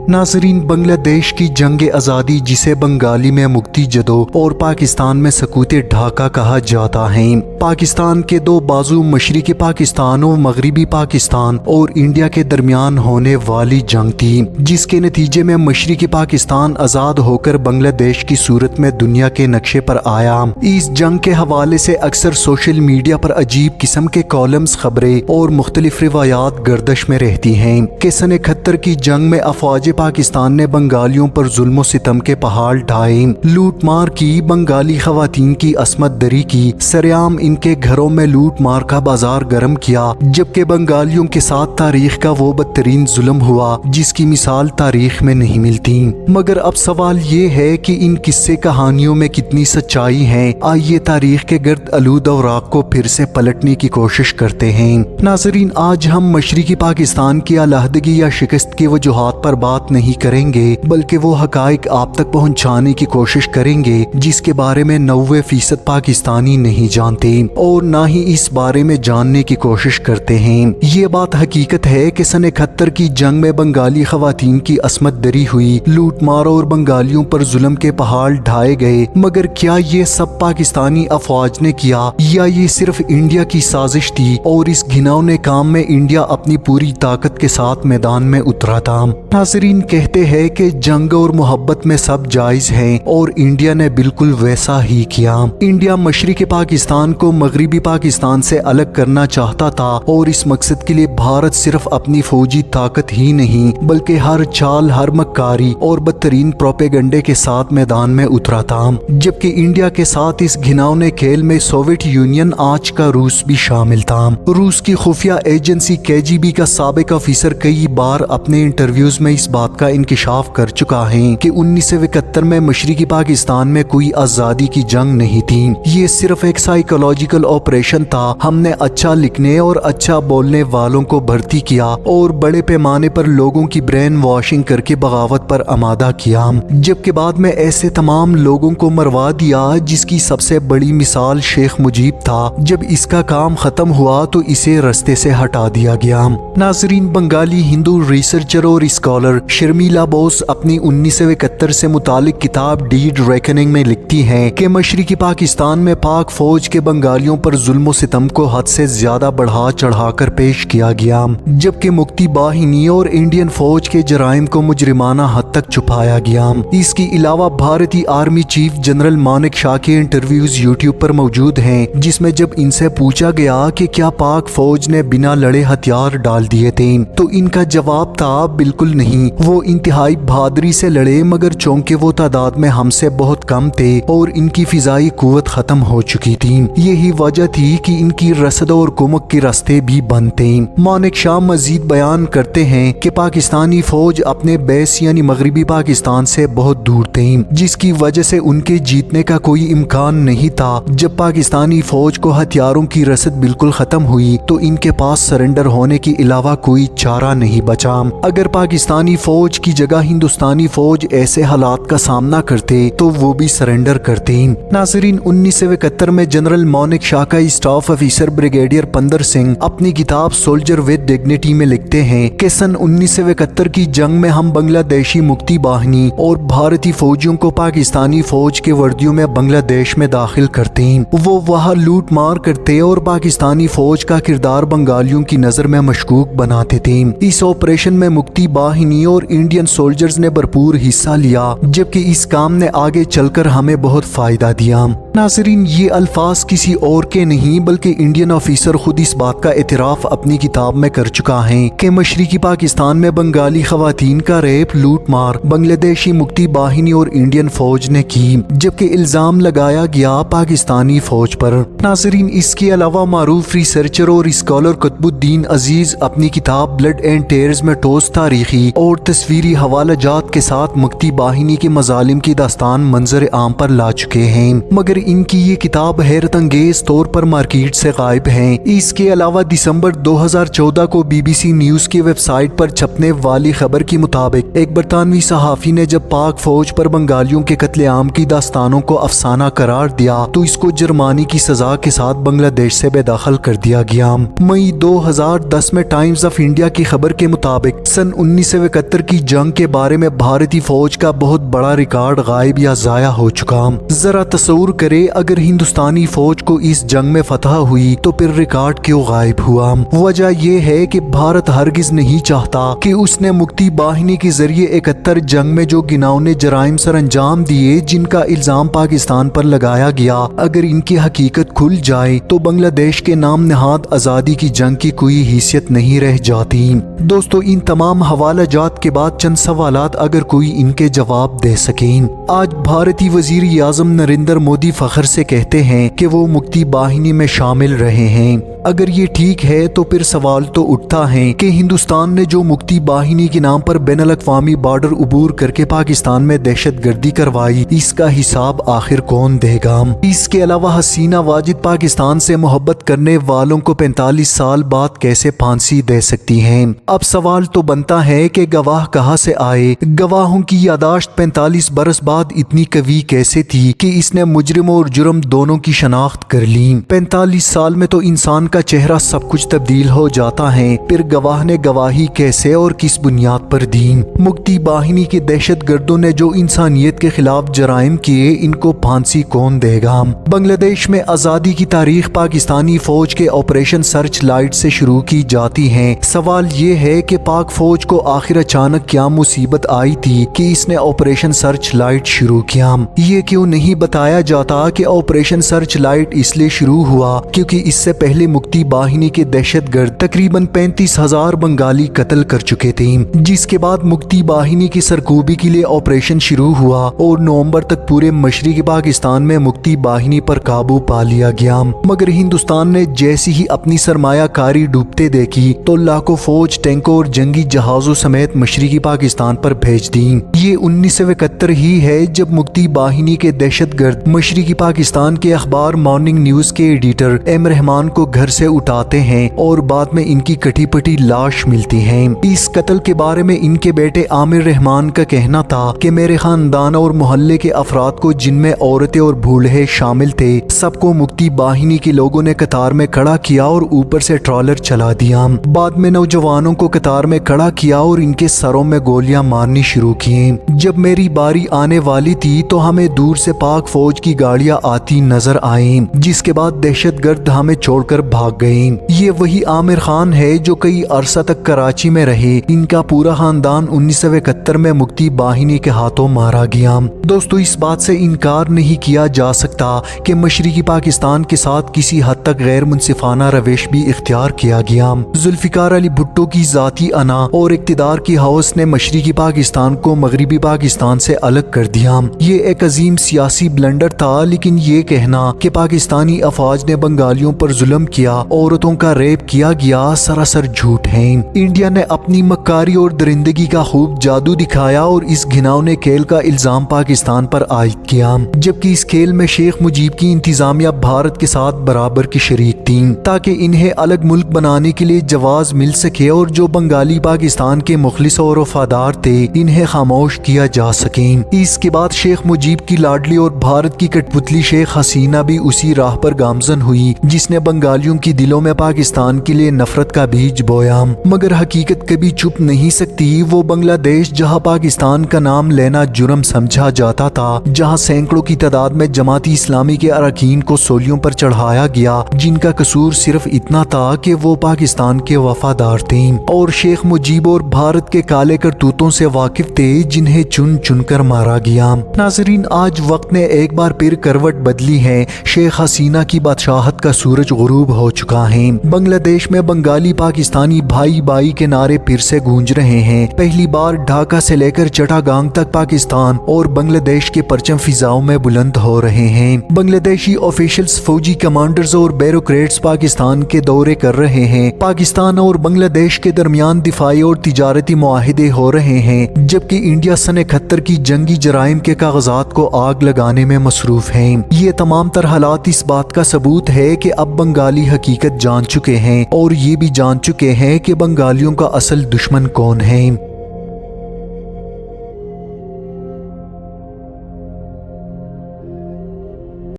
नाज़रीन, बांग्लादेश की जंग आज़ादी, जिसे बंगाली में मुक्ति जदो और पाकिस्तान में सकूते ढाका कहा जाता है, पाकिस्तान के दो बाजू मशरिकी पाकिस्तान और मगरिबी पाकिस्तान और इंडिया के दरमियान होने वाली जंग थी, जिसके नतीजे में मशरिकी पाकिस्तान आज़ाद होकर बांग्लादेश की सूरत में दुनिया के नक्शे पर आया। इस जंग के हवाले से अक्सर सोशल मीडिया पर अजीब किस्म के कॉलम्स, खबरें और मुख्तलिफ रिवायात गर्दिश में रहती हैं कि सन 71 की जंग में अफवाज पाकिस्तान ने बंगालियों पर जुल्म सितम के पहाड़ ढाए, लूट मार की, बंगाली खवातीन की असमत दरी की, सरेआम इनके घरों में लूट मार का बाजार गर्म किया, जबकि बंगालियों के साथ तारीख का वो बदतरीन जुल्म हुआ जिसकी मिसाल तारीख में नहीं मिलती। मगर अब सवाल ये है कि इन किस्से कहानियों में कितनी सच्चाई है। आइए तारीख के गर्द आलूद औराक को फिर से पलटने की कोशिश करते हैं। नाज़रीन, आज हम मशरिकी पाकिस्तान की अलहदगी या शिकस्त की वजूहात पर बात नहीं करेंगे, बल्कि वो हकाइक आप तक पहुंचाने की कोशिश करेंगे जिसके बारे में 90% पाकिस्तानी नहीं जानते और ना ही इस बारे में जानने की कोशिश करते हैं। ये बात हकीकत है कि सन 71 की जंग में बंगाली खवातीन की असमत दरी हुई, लूट मार और बंगालियों पर जुल्म के पहाड़ ढाए गए। मगर क्या ये सब पाकिस्तानी अफवाज ने किया या ये सिर्फ इंडिया की साजिश थी और इस घिनौने काम में इंडिया अपनी पूरी ताकत के साथ मैदान में उतरा था। नाज़रीन, कहते हैं कि जंग और मोहब्बत में सब जायज है और इंडिया ने बिल्कुल वैसा ही किया। इंडिया मशरिकी पाकिस्तान को मगरिबी पाकिस्तान से अलग करना चाहता था और इस मकसद के लिए भारत सिर्फ अपनी फौजी ताकत ही नहीं बल्कि हर चाल, हर मक्कारी और बदतरीन प्रोपेगंडे के साथ मैदान में उतरा था। जबकि इंडिया के साथ इस घिनौने खेल में सोवियत यूनियन, आज का रूस भी शामिल था। रूस की खुफिया एजेंसी KGB का साबिक ऑफिसर कई बार अपने इंटरव्यूज में इस बात का इंकिशाफ कर चुका है कि 1971 में मशरिकी पाकिस्तान में कोई आजादी की जंग नहीं थी। ये सिर्फ एक साइकोलॉजिकल ऑपरेशन था। हमने अच्छा लिखने और अच्छा बोलने वालों को भर्ती किया और बड़े पैमाने पर लोगों की ब्रेन वॉशिंग करके बगावत पर आमादा किया, जबकि बाद में ऐसे तमाम लोगों को मरवा दिया, जिसकी सबसे बड़ी मिसाल शेख मुजीब था। जब इसका काम खत्म हुआ तो इसे रस्ते से हटा दिया गया। नाज़रीन, बंगाली हिंदू रिसर्चर और स्कॉलर शर्मिला बोस अपनी 1971 से मुतालिक किताब डीड रेकनिंग में लिखती हैं कि मशरिकी पाकिस्तान में पाक फौज के बंगालियों पर जुल्म सितम को हद से ज्यादा बढ़ा चढ़ाकर पेश किया गया, जबकि मुक्ति बाहिनी और इंडियन फौज के जराइम को मुजरिमाना हद तक छुपाया गया। इसके अलावा भारतीय army chief general Manek Shaw के इंटरव्यूज यूट्यूब पर मौजूद हैं, जिसमें जब इनसे पूछा गया कि क्या पाक फौज ने बिना लड़े हथियार डाल दिए थे, तो इनका जवाब था बिल्कुल नहीं। वो इंतहाई बहादुरी से लड़े, मगर चूंकि वो तादाद में हमसे बहुत कम थे और इनकी फिजाई कुव्वत खत्म हो चुकी थी, यही वजह थी कि इनकी रसद और कुमक के रास्ते भी बंद थे। मानेक शॉ मजीद बयान करते हैं कि पाकिस्तानी फौज अपने बेस यानी मगरिबी पाकिस्तान से बहुत दूर थे, जिसकी वजह से उनके जीतने का कोई इम्कान नहीं था। जब पाकिस्तानी फौज को हथियारों की रसद बिल्कुल खत्म हुई तो इनके पास सरेंडर होने के अलावा कोई चारा नहीं बचा। अगर पाकिस्तानी फौज की जगह हिंदुस्तानी फौज ऐसे हालात का सामना करते तो वो भी सरेंडर करते। नाज़रीन, 1971 में जनरल मानेक शॉ का स्टाफ ऑफिसर ब्रिगेडियर पंदर सिंह अपनी किताब सोल्जर विद डिग्निटी में लिखते हैं कि सन 1971 की जंग में हम बांग्लादेशी मुक्ति बाहिनी और भारतीय फौजियों को पाकिस्तानी फौज के वर्दियों में बांग्लादेश में दाखिल करते। वो वहाँ लूट मार करते और पाकिस्तानी फौज का किरदार बंगालियों की नजर में मशकूक बनाते थे। इस ऑपरेशन में मुक्ति बाहिनी और इंडियन सोल्जर्स ने भरपूर हिस्सा लिया, जबकि इस काम ने आगे चलकर हमें बहुत फायदा दिया। नाज़रीन, ये अल्फाज किसी और के नहीं बल्कि इंडियन ऑफिसर खुद इस बात का एतराफ अपनी किताब में कर चुका है कि मशरिकी पाकिस्तान में बंगाली खवातीन का रेप, लूट मार बांग्लादेशी मुक्ति बाहिनी और इंडियन फौज ने की, जबकि इल्जाम लगाया गया पाकिस्तानी फौज पर। नाज़रीन, इसके अलावा मारूफ रिसर्चर और स्कॉलर कुतुबुद्दीन अजीज अपनी किताब ब्लड एंड टेयर्स में ठोस तारीखी और तस्वीरी हवालाजात के साथ मुक्ति बाहिनी के मजालिम की दास्तान मंजर आम पर ला चुके हैं, मगर इनकी ये किताब हैरत अंगेज तौर पर मार्केट से गायब है। इसके अलावा दिसंबर 2014 को BBC न्यूज की वेबसाइट पर छपने वाली खबर के मुताबिक एक बरतानवी सहाफी ने जब पाक फौज पर बंगालियों के कत्लेआम की दास्तानों को अफसाना करार दिया तो इसको जुर्माने की सजा اطلاع کے ساتھ بنگلہ دیش سے بے دخل کر دیا گیا۔ مئی 2010 میں ٹائمز آف انڈیا کی خبر کے مطابق سن 1971 کی جنگ کے بارے میں بھارتی فوج کا بہت بڑا ریکارڈ غائب یا ضائع ہو چکا۔ ذرا تصور کرے اگر ہندوستانی فوج کو اس جنگ میں فتح ہوئی تو پھر ریکارڈ کیوں غائب ہوا؟ وجہ یہ ہے کہ بھارت ہرگز نہیں چاہتا کہ اس نے مکتی باہنی کے ذریعے 71 جنگ میں جو گناؤنے جرائم سر انجام دیے جن کا الزام پاکستان پر لگایا گیا، اگر ان کی حقیقت کھل جائے تو بنگلہ دیش کے نام نہاد آزادی کی جنگ کی کوئی حیثیت نہیں رہ جاتی۔ دوستو، ان تمام حوالہ جات کے بعد چند سوالات اگر کوئی ان کے جواب دے سکیں۔ آج بھارتی وزیر اعظم نریندر مودی فخر سے کہتے ہیں کہ وہ مکتی باہنی میں شامل رہے ہیں۔ اگر یہ ٹھیک ہے تو پھر سوال تو اٹھتا ہے کہ ہندوستان نے جو مکتی باہنی کے نام پر بین الاقوامی بارڈر عبور کر کے پاکستان میں دہشت گردی کروائی، اس کا حساب آخر کون دے گا؟ اس کے علاوہ حسینہ واجد پاکستان سے محبت کرنے والوں کو 45 سال بعد کیسے پھانسی دے سکتی ہیں؟ اب سوال تو بنتا ہے کہ گواہ کہاں سے آئے؟ گواہوں کی یادداشت 45 برس بعد اتنی قوی کیسے تھی کہ اس نے مجرم اور جرم دونوں کی شناخت کر لی؟ 45 سال میں تو انسان کا چہرہ سب کچھ تبدیل ہو جاتا ہے، پھر گواہ نے گواہی کیسے اور کس بنیاد پر دی؟ مکتی باہنی کے دہشت گردوں نے جو انسانیت کے خلاف جرائم کیے، ان کو پھانسی کون دے گا؟ بنگلہ دیش میں آزادی کی تاریخ پاکستانی فوج کے آپریشن سرچ لائٹ سے شروع کی جاتی ہے۔ سوال یہ ہے کہ پاک فوج کو آخر اچانک کیا مصیبت آئی تھی کہ اس نے آپریشن سرچ لائٹ شروع کیا؟ یہ کیوں نہیں بتایا جاتا کہ آپریشن سرچ لائٹ اس لیے شروع ہوا کیونکہ اس سے پہلے مکتی باہنی کے دہشت گرد تقریباً 35,000 بنگالی قتل کر چکے تھے، جس کے بعد مکتی باہنی کی سرکوبی کے لیے آپریشن شروع ہوا اور نومبر تک پورے مشرقی پاکستان میں مکتی باہنی پر قابو پا لیا گیا۔ مگر ہندوستان نے جیسی ہی اپنی سرمایہ کاری ڈوبتے دیکھی تو لاکھوں فوج، ٹینکوں اور جنگی جہازوں سمیت مشرقی پاکستان پر بھیج دی۔ یہ 1971 ہی ہے جب مکتی باہنی کے دہشت گرد مشرقی پاکستان کے اخبار مارننگ نیوز کے ایڈیٹر ایم رحمان کو گھر سے اٹھاتے ہیں اور بعد میں ان کی کٹی پٹی لاش ملتی ہے۔ اس قتل کے بارے میں ان کے بیٹے عامر رحمان کا کہنا تھا کہ میرے خاندان اور محلے کے افراد کو، جن میں عورتیں اور بوڑھے شامل تھے، سب کو مکتی باہنی کے لوگوں نے قطار میں کھڑا کیا اور اوپر سے ٹرالر چلا دیا۔ بعد میں نوجوانوں کو قطار میں کھڑا کیا اور ان کے سروں میں گولیاں مارنی شروع کی۔ جب میری باری آنے والی تھی تو ہمیں دور سے پاک فوج کی گاڑیاں آتی نظر آئیں، جس کے بعد دہشت گرد ہمیں چھوڑ کر بھاگ گئے۔ یہ وہی عامر خان ہے جو کئی عرصہ تک کراچی میں رہے۔ ان کا پورا خاندان 1971 میں مکتی باہنی کے ہاتھوں مارا گیا۔ دوستو، اس بات سے انکار نہیں کیا جا سکتا کہ مشرقی پاکستان کے ساتھ کسی حد تک غیر منصفانہ روش بھی اختیار کیا گیا۔ ذوالفقار علی بھٹو کی ذاتی انا اور اقتدار کی ہوس نے مشرقی پاکستان کو مغربی پاکستان سے الگ کر دیا۔ یہ ایک عظیم سیاسی بلنڈر تھا، لیکن یہ کہنا کہ پاکستانی افواج نے بنگالیوں پر ظلم کیا، عورتوں کا ریپ کیا گیا، سراسر جھوٹ ہے۔ انڈیا نے اپنی مکاری اور درندگی کا خوب جادو دکھایا اور اس گھناؤنے کھیل کا الزام پاکستان پر عائد کیا، جبکہ اس کھیل میں شیخ مجیب کی انتظامیہ بھارت کے ساتھ برابر کی شریک تھی تاکہ انہیں الگ ملک بنانے کے لیے جواز مل سکے اور جو بنگالی پاکستان کے مخلص اور وفادار تھے انہیں خاموش کیا جا سکے۔ اس کے بعد شیخ مجیب کی لاڈلی اور بھارت کی کٹ پتلی شیخ حسینہ بھی اسی راہ پر گامزن ہوئی جس نے بنگالیوں کی دلوں میں پاکستان کے لیے نفرت کا بیج بویا۔ مگر حقیقت کبھی چھپ نہیں سکتی۔ وہ بنگلہ دیش جہاں پاکستان کا نام لینا جرم سمجھا جاتا تھا، جہاں سینکڑوں کی تعداد میں جماعتی اسلامی کے اراکین کو سولیوں پر چڑھایا گیا، جن کا قصور صرف اتنا تھا کہ وہ پاکستان کے وفادار تھے اور شیخ مجیب اور بھارت کے کالے کرتوتوں سے واقف تھے جنہیں چن چن کر مارا گیا۔ ناظرین، آج وقت نے ایک بار پھر کروٹ بدلی ہے۔ شیخ حسینہ کی بادشاہت کا سورج غروب ہو چکا ہے۔ بنگلہ دیش میں بنگالی پاکستانی بھائی بھائی کے نعرے پھر سے گونج رہے ہیں۔ پہلی بار ڈھاکہ سے لے کر چٹاگانگ تک پاکستان اور بنگلہ دیش کے پرچم فضاؤں میں بلند ہو رہے ہیں۔ بنگلہ دیشی آفیشلز، فوجی کمانڈرز اور بیوروکریٹس پاکستان کے دورے کر رہے ہیں۔ پاکستان اور بنگلہ دیش کے درمیان دفاعی اور تجارتی معاہدے ہو رہے ہیں، جبکہ انڈیا سن 71 کی جنگی جرائم کے کاغذات کو آگ لگانے میں مصروف ہے۔ یہ تمام تر حالات اس بات کا ثبوت ہے کہ اب بنگالی حقیقت جان چکے ہیں اور یہ بھی جان چکے ہیں کہ بنگالیوں کا اصل دشمن کون ہے۔